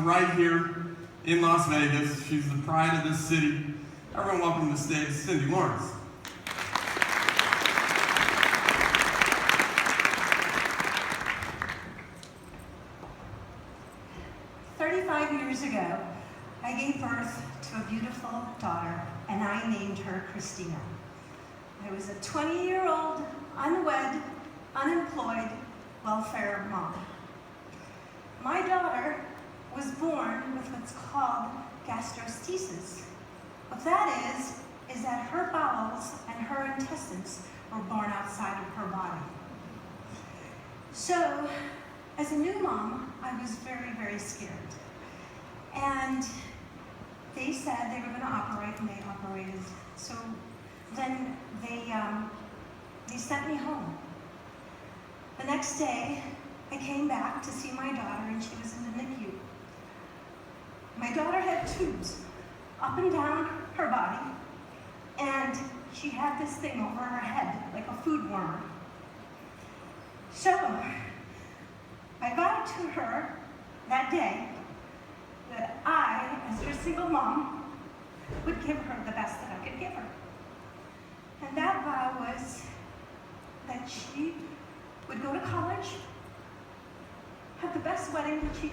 right here in Las Vegas. She's the pride of this city. Everyone welcome to the stage, Cindy Lawrence. 35 years ago, I gave birth to a beautiful daughter, and I named her Christina. I was a 20-year-old, unwed, unemployed, welfare mom. My daughter was born with what's called gastrostesis. What that is that her bowels and her intestines were born outside of her body. So, as a new mom, I was very, very scared. And they said they were going to operate, and they operated. So then they sent me home. The next day, I came back to see my daughter, and she was in the NICU. My daughter had tubes up and down her body, and she had this thing over her head, like a food warmer. So, I vowed to her that day that I, as her single mom, would give her the best that I could give her. And that vow was that she would go to college, have the best wedding that I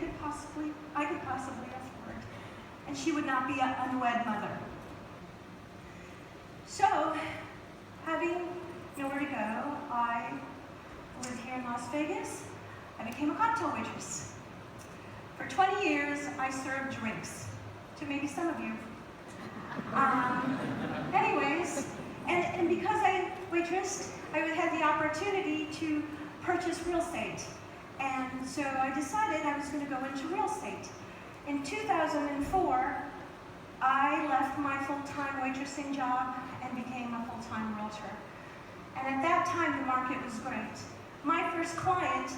could possibly afford, and she would not be an unwed mother. So, having nowhere to go, I live here in Las Vegas. I became a cocktail waitress. For 20 years, I served drinks to maybe some of you. Anyways, and because I waitressed, I had the opportunity to purchase real estate. And so I decided I was going to go into real estate. In 2004, I left my full-time waitressing job and became a full-time realtor. And at that time, the market was great. My first client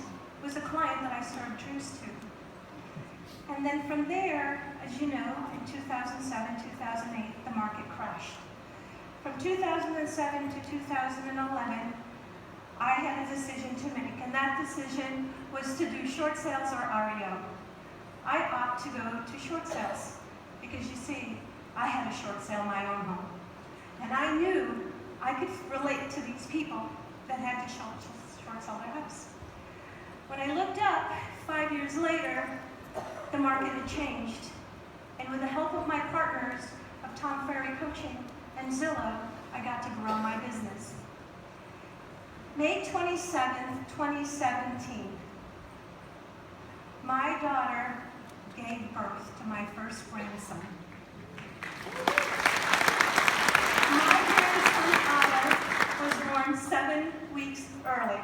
was a client that I served drinks to. And then from there, as you know, in 2007, 2008, the market crashed. From 2007 to 2011, I had a decision to make, and that decision was to do short sales or REO. I opted to go to short sales because, you see, I had a short sale in my own home. And I knew I could relate to these people that had to short sell their house. When I looked up, 5 years later, the market had changed. And with the help of my partners of Tom Ferry Coaching and Zillow, I got to grow my business. May 27th, 2017, my daughter gave birth to my first grandson. My grandson, Otto, was born 7 weeks early.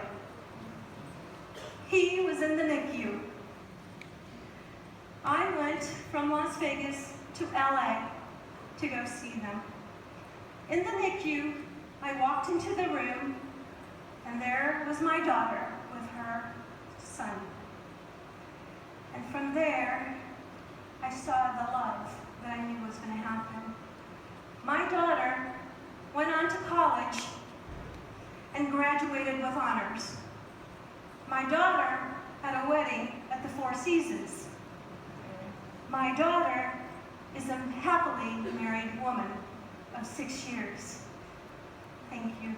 He was in the NICU. I went from Las Vegas to LA to go see them. In the NICU, I walked into the room, and there was my daughter with her son. And from there, I saw the love that I knew was going to happen. My daughter went on to college and graduated with honors. My daughter had a wedding at the Four Seasons. My daughter is a happily married woman of 6 years. Thank you.